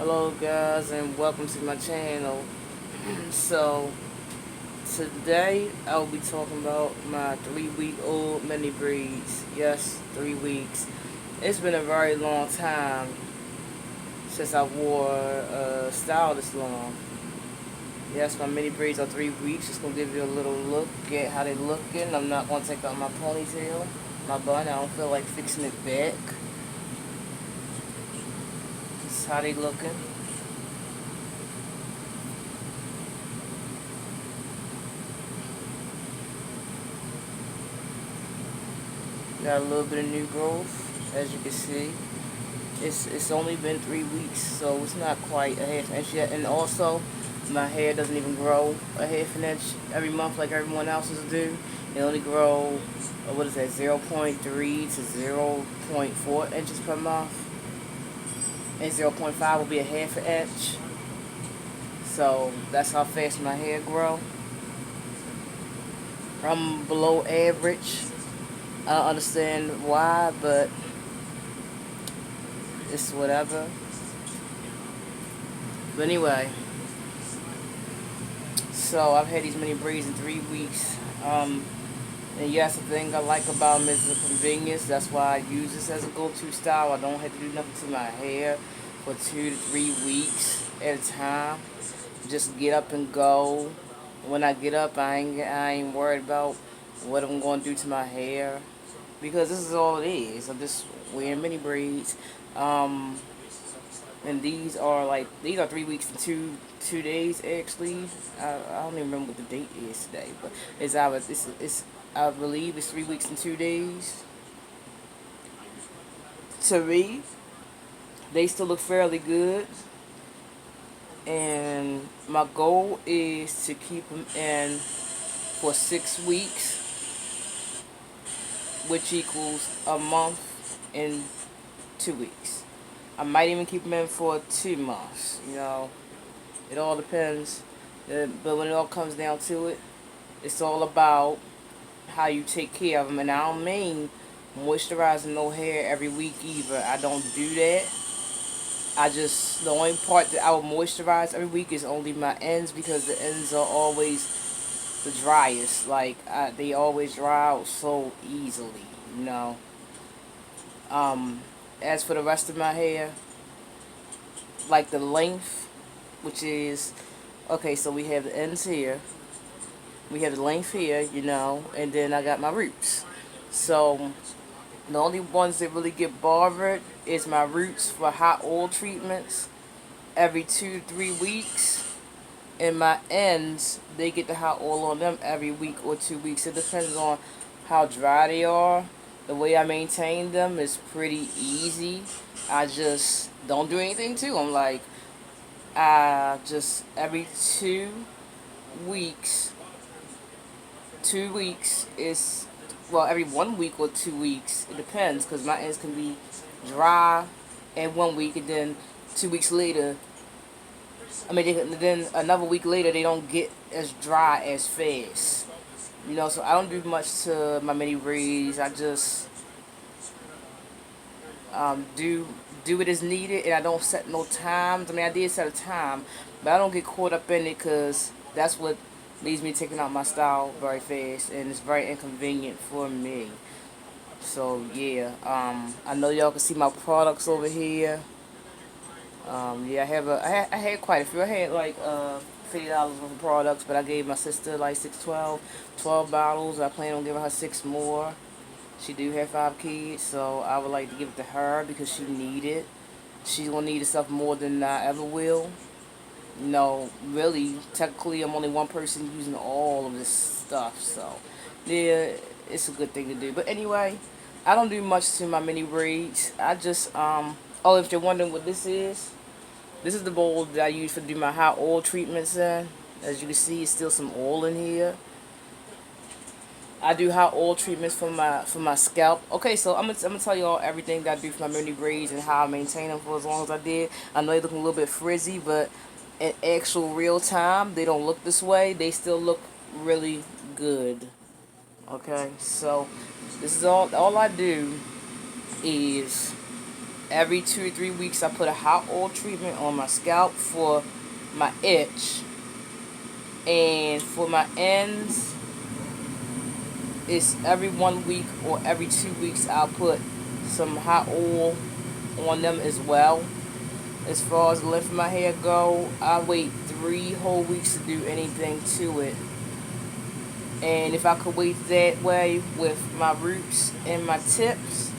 Hello guys and welcome to my channel. So today I'll be talking about my 3-week-old mini braids. Yes, 3 weeks. It's been a very long time since I wore a style this long. Yes, my mini braids are 3 weeks. Just gonna give you a little look at how they looking. I'm not gonna take out my ponytail, my bun. I don't feel like fixing it back. This is how they looking. Got a little bit of new growth, as you can see. It's only been 3 weeks, so it's not quite a half inch yet. And also, my hair doesn't even grow a half an inch every month like everyone else's do. It only grow, what is that, 0.3 to 0.4 inches per month. And 0.5 will be a half an inch. So that's how fast my hair grow. I'm below average. I don't understand why, but it's whatever. But anyway, so I've had these mini braids in 3 weeks. And yes, the thing I like about them is the convenience. That's why I use this as a go-to style. I don't have to do nothing to my hair for 2 to 3 weeks at a time. Just get up and go. When I get up, I ain't worried about what I'm going to do to my hair, because this is all it is. I'm just wearing mini braids. Um, and these are 3 weeks and two days actually. I don't even remember what the date is today, but it's I believe it's 3 weeks and 2 days. To me, they still look fairly good, and my goal is to keep them in for 6 weeks, which equals a month and 2 weeks. I might even keep them in for 2 months. It all depends. But when it all comes down to it, it's all about how you take care of them. And I don't mean moisturizing no hair every week either. I don't do that. The only part that I will moisturize every week is only my ends, because the ends are always the driest. They always dry out so easily, you know. Um, as for the rest of my hair, like the length, which is, okay, so we have the ends here. We have the length here, and then I got my roots. So the only ones that really get bothered is my roots for hot oil treatments every 2 to 3 weeks. And my ends, they get the hot oil on them every week or 2 weeks. It depends on how dry they are. The way I maintain them is pretty easy. I just don't do anything to them. I just every 2 weeks, 2 weeks is, well, every 1 week or 2 weeks. It depends, because my ends can be dry in 1 week, and then 2 weeks later, then another week later, they don't get as dry as fast. So I don't do much to my mini braids. I just do it as needed, and I don't set no times. I did set a time, but I don't get caught up in it, because that's what leads me taking out my style very fast, and it's very inconvenient for me. So yeah, I know y'all can see my products over here. Yeah, I had quite a few. I had like $50 worth of products, but I gave my sister like 12 bottles. I plan on giving her 6 more. She do have 5 kids, so I would like to give it to her because she need it. She's gonna need the stuff more than I ever will. Really, technically, I'm only one person using all of this stuff, so yeah, it's a good thing to do. But anyway, I don't do much to my mini braids. Oh, if you're wondering what this is the bowl that I use to do my hot oil treatments in. As you can see, it's still some oil in here. I do hot oil treatments for my scalp. Okay, so I'm gonna tell you all everything that I do for my mini braids and how I maintain them for as long as I did. I know they're looking a little bit frizzy, but in actual real time, they don't look this way. They still look really good. Okay, so this is all I do is every 2 or 3 weeks I put a hot oil treatment on my scalp for my itch, and for my ends it's every 1 week or every 2 weeks I'll put some hot oil on them as well. As far as the length of my hair go, I wait 3 whole weeks to do anything to it. And if I could wait that way with my roots and my tips,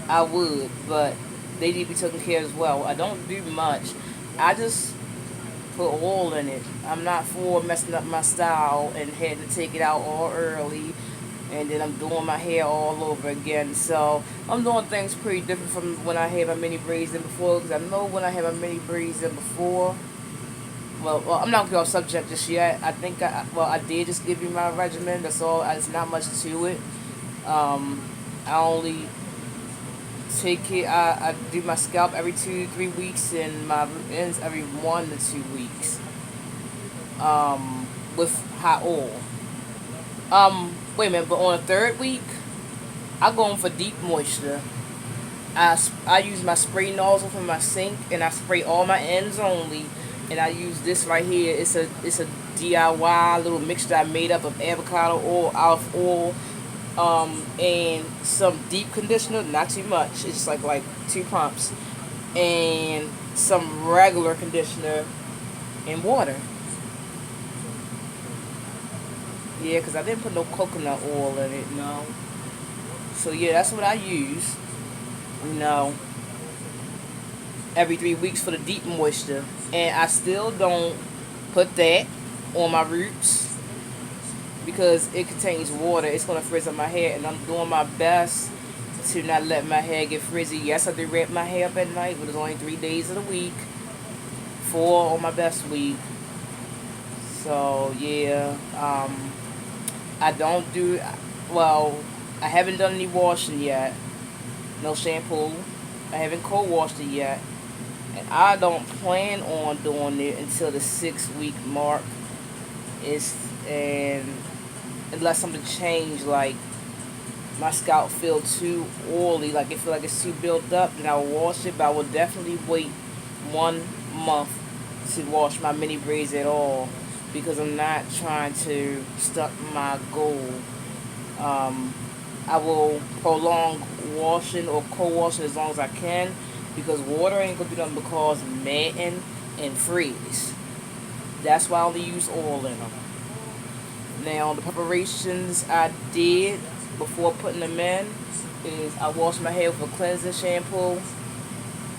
I would. But they need to be taken care of as well. I don't do much. I just put oil in it. I'm not for messing up my style and having to take it out all early, and then I'm doing my hair all over again. So I'm doing things pretty different from when I had my mini braids in before. Because I know when I had my mini braids in before. Well, I'm not going to go off subject just yet. I think I did just give you my regimen. That's all. There's not much to it. I only take it. I do my scalp every 2 to 3 weeks and my ends every 1 to 2 weeks. With hot oil. Wait a minute, but on the third week, I go in for deep moisture. I use my spray nozzle from my sink and I spray all my ends only. And I use this right here. It's a DIY little mixture I made up of avocado oil, olive oil, and some deep conditioner. Not too much. It's just like 2 pumps, and some regular conditioner and water. Yeah, because I didn't put no coconut oil in it, no. So yeah, that's what I use. You know, every 3 weeks for the deep moisture. And I still don't put that on my roots because it contains water. It's going to frizz up my hair, and I'm doing my best to not let my hair get frizzy. Yes, I do wrap my hair up at night, but it's only 3 days of the week. 4 on my best week. So yeah, I don't do, well, I haven't done any washing yet. No shampoo. I haven't cold washed it yet. And I don't plan on doing it until the 6 week mark. And unless something changed, like my scalp feel too oily, like it feel like it's too built up, then I'll wash it. But I will definitely wait 1 month to wash my mini braids at all, because I'm not trying to stuck my goal. I will prolong washing or co-washing as long as I can, because water ain't gonna do nothing but cause matting and freeze. That's why I only use oil in them. Now the preparations I did before putting them in is I washed my hair with a cleansing shampoo,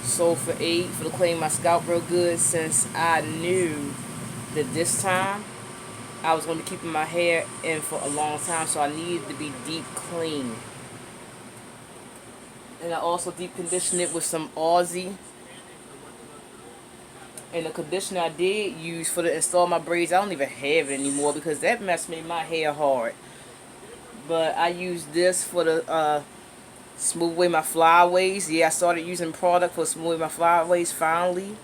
sulfur 8 for to clean my scalp real good, since I knew that this time I was going to be keeping my hair in for a long time, so I needed to be deep clean. And I also deep conditioned it with some Aussie. And the conditioner I did use for to install my braids, I don't even have it anymore because that mess made my hair hard. But I used this for the smooth away my flyaways. Yeah, I started using product for smooth away my flyaways finally,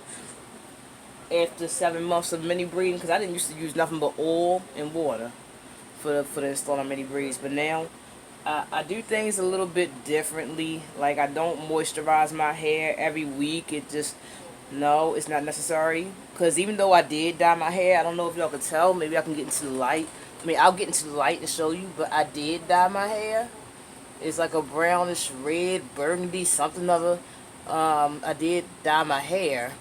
after 7 months of mini braiding, because I didn't used to use nothing but oil and water for the install on mini braids. But now I do things a little bit differently. Like, I don't moisturize my hair every week. It just, no, it's not necessary. Because even though I did dye my hair, I don't know if y'all can tell. Maybe I can get into the light. I mean, I'll get into the light and show you. But I did dye my hair. It's like a brownish red, burgundy, something other. I did dye my hair.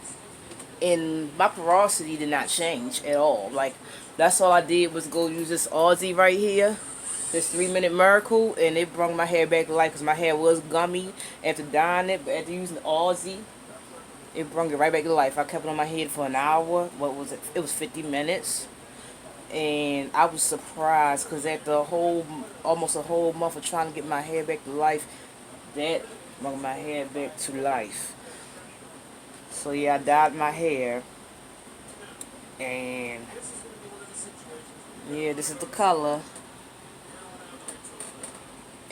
And my porosity did not change at all. Like, that's all I did was go use this Aussie right here, this 3-minute miracle, and it brought my hair back to life, because my hair was gummy after dyeing it. But after using Aussie, it brought it right back to life. I kept it on my head for an hour. What was it? It was 50 minutes. And I was surprised, because after almost a whole month of trying to get my hair back to life, that brought my hair back to life. So yeah, I dyed my hair, and yeah, this is the color.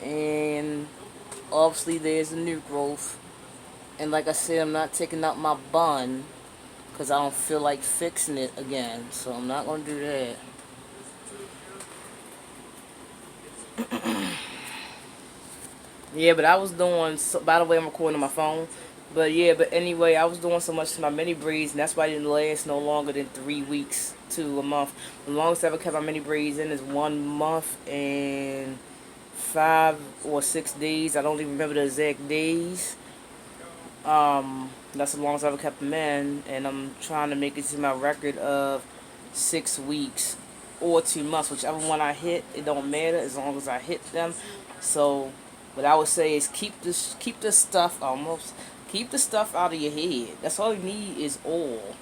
And obviously there's a new growth. And like I said, I'm not taking out my bun because I don't feel like fixing it again. So I'm not going to do that. Yeah, but I was doing, so, by the way, I'm recording on my phone. But yeah, but anyway, I was doing so much to my mini braids, and that's why I didn't last no longer than 3 weeks to a month. The longest I ever kept my mini braids in is 1 month and 5 or 6 days. I don't even remember the exact days. That's the longest I ever kept them in, and I'm trying to make it to my record of 6 weeks or 2 months, whichever one I hit. It don't matter as long as I hit them. So, what I would say is keep the stuff almost keep the stuff out of your head. That's all you need is oil.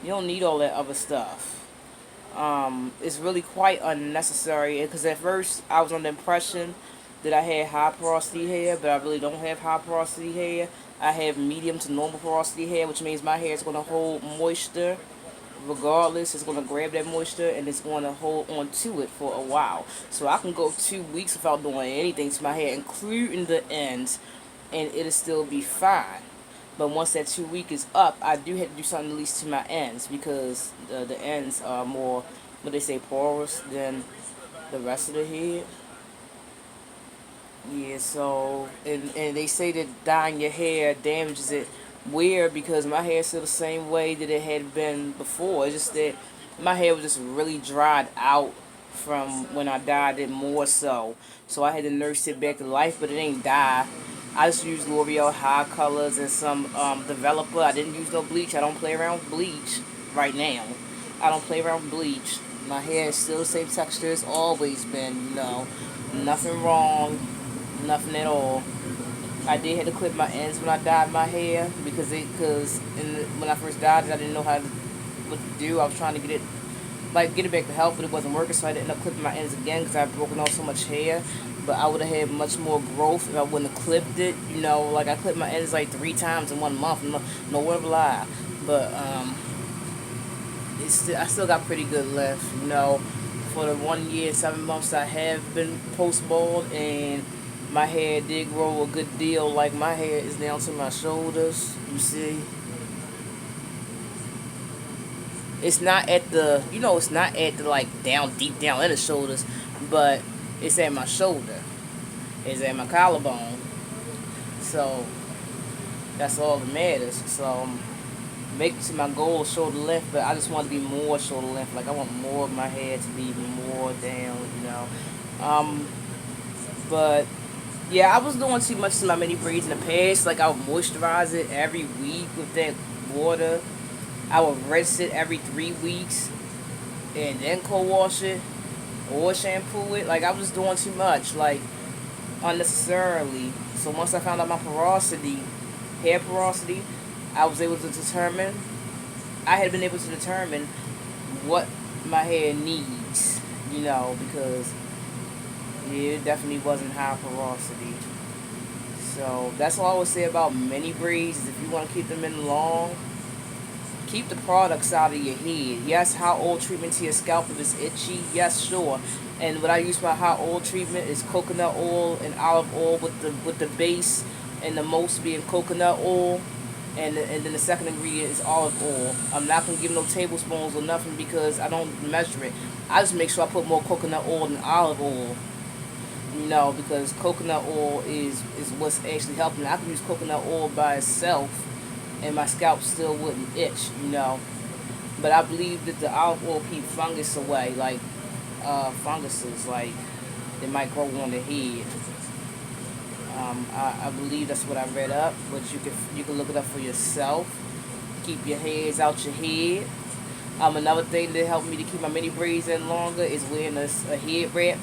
You don't need all that other stuff. It's really quite unnecessary because at first I was under the impression that I had high porosity hair, but I really don't have high porosity hair. I have medium to normal porosity hair, which means my hair is going to hold moisture regardless. It's going to grab that moisture and it's going to hold on to it for a while. So I can go 2 weeks without doing anything to my hair, including the ends, and it'll still be fine. But once that 2 week is up, I do have to do something at least to my ends because the ends are more, what they say, porous than the rest of the head. Yeah, so, and they say that dyeing your hair damages it. Weird because my hair is still the same way that it had been before. It's just that my hair was just really dried out from when I dyed it more so. So I had to nurse it back to life, but it ain't die. I just use L'Oreal High Colors and some developer. I didn't use no bleach. I don't play around with bleach right now. I don't play around with bleach. My hair is still the same texture it's always been, you know. Nothing wrong, nothing at all. I did have to clip my ends when I dyed my hair when I first dyed it, I didn't know what to do. I was trying to get it back to health, but it wasn't working, so I ended up clipping my ends again because I had broken off so much hair. But I would have had much more growth if I wouldn't have clipped it. You know, like I clipped my ends like 3 times in 1 month. No word of a lie. But I still got pretty good left. You know, for the 1 year and 7 months I have been post bald, and my hair did grow a good deal. Like my hair is down to my shoulders. You see, it's not at the it's not at the like down deep down in the shoulders, but it's at my shoulder. It's at my collarbone. So that's all that matters. So make it to my goal of shoulder length, but I just want to be more shoulder length. Like I want more of my hair to be more down. Um, but yeah, I was doing too much to my mini braids in the past. Like I would moisturize it every week with that water. I would rinse it every 3 weeks and then co-wash it or shampoo it. Like I was doing too much, like unnecessarily. So once I found out my porosity, hair porosity, I was able to determine. I had been able to determine what my hair needs, because it definitely wasn't high porosity. So that's all I would say about mini braids. Is if you want to keep them in long, keep the products out of your head. Yes, hot oil treatment to your scalp if it's itchy. Yes, sure. And what I use for hot oil treatment is coconut oil and olive oil with the base and the most being coconut oil. And then the second ingredient is olive oil. I'm not going to give no tablespoons or nothing because I don't measure it. I just make sure I put more coconut oil than olive oil. Because coconut oil is what's actually helping. I can use coconut oil by itself and my scalp still wouldn't itch. But I believe that the olive oil keep fungus away, like funguses, like they might grow on the head. I believe that's what I read up, but you can look it up for yourself. Keep your hairs out your head. Another thing that helped me to keep my mini braids in longer is wearing a head wrap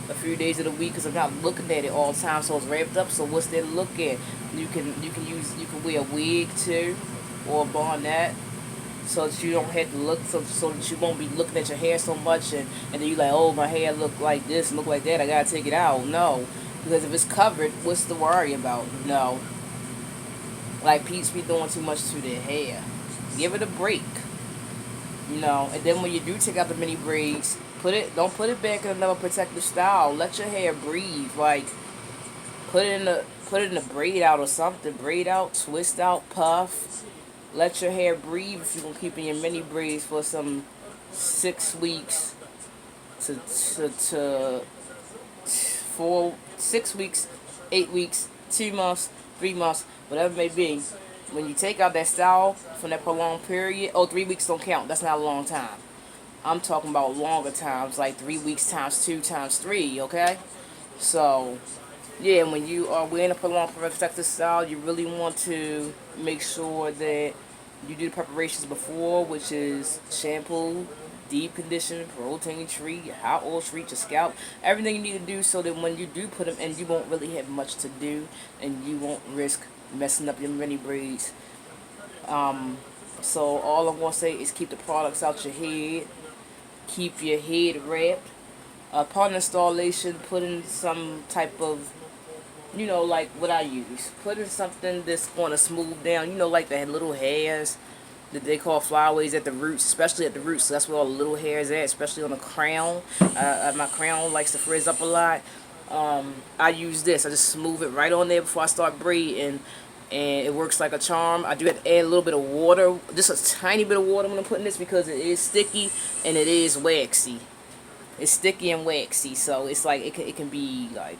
a few days of the week because I'm not looking at it all the time, so it's wrapped up. So what's there to look at? You can wear a wig too, or a bonnet, so that you don't have to look, so that you won't be looking at your hair so much, and then you like, oh, my hair look like this and look like that, I gotta take it out. No, because if it's covered, what's to worry about? No, like Pete's be doing too much to their hair. Give it a break. And then when you do take out the mini braids, don't put it back in another protective style. Let your hair breathe. Like put it in a braid out or something. Braid out, twist out, puff. Let your hair breathe if you're gonna keep in your mini braids for some 6 weeks to 4 6 weeks, 8 weeks, 2 months, 3 months, whatever it may be. When you take out that style from that prolonged period, oh, 3 weeks don't count. That's not a long time. I'm talking about longer times, like 3 weeks times 2 times 3, okay? So, yeah, when you are wearing a prolonged protective style, you really want to make sure that you do the preparations before, which is shampoo, deep condition, protein treat, your hot oil treat, your scalp, everything you need to do so that when you do put them in, you won't really have much to do and you won't risk messing up your mini braids. So all I'm gonna say is keep the products out your head, keep your head wrapped. Upon installation, put in some type of, like what I use. Put in something that's going to smooth down, like the little hairs that they call flyaways at the roots, especially at the roots. So that's where all the little hairs at, especially on the crown. My crown likes to frizz up a lot. I use this. I just smooth it right on there before I start braiding, and it works like a charm. I do have to add a little bit of water, just a tiny bit of water when I'm putting this because it is sticky and it is waxy. It's sticky and waxy, so it's like it can be like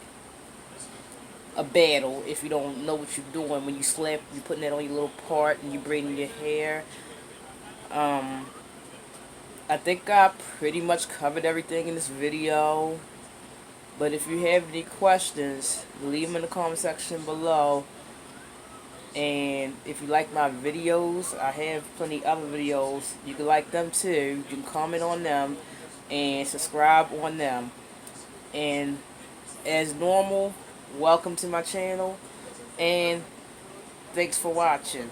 a battle if you don't know what you're doing when you slap. You're putting that on your little part and you're braiding your hair. I think I pretty much covered everything in this video. But if you have any questions, leave them in the comment section below. And if you like my videos, I have plenty other videos. You can like them too. You can comment on them and subscribe on them. And as normal, welcome to my channel. And thanks for watching.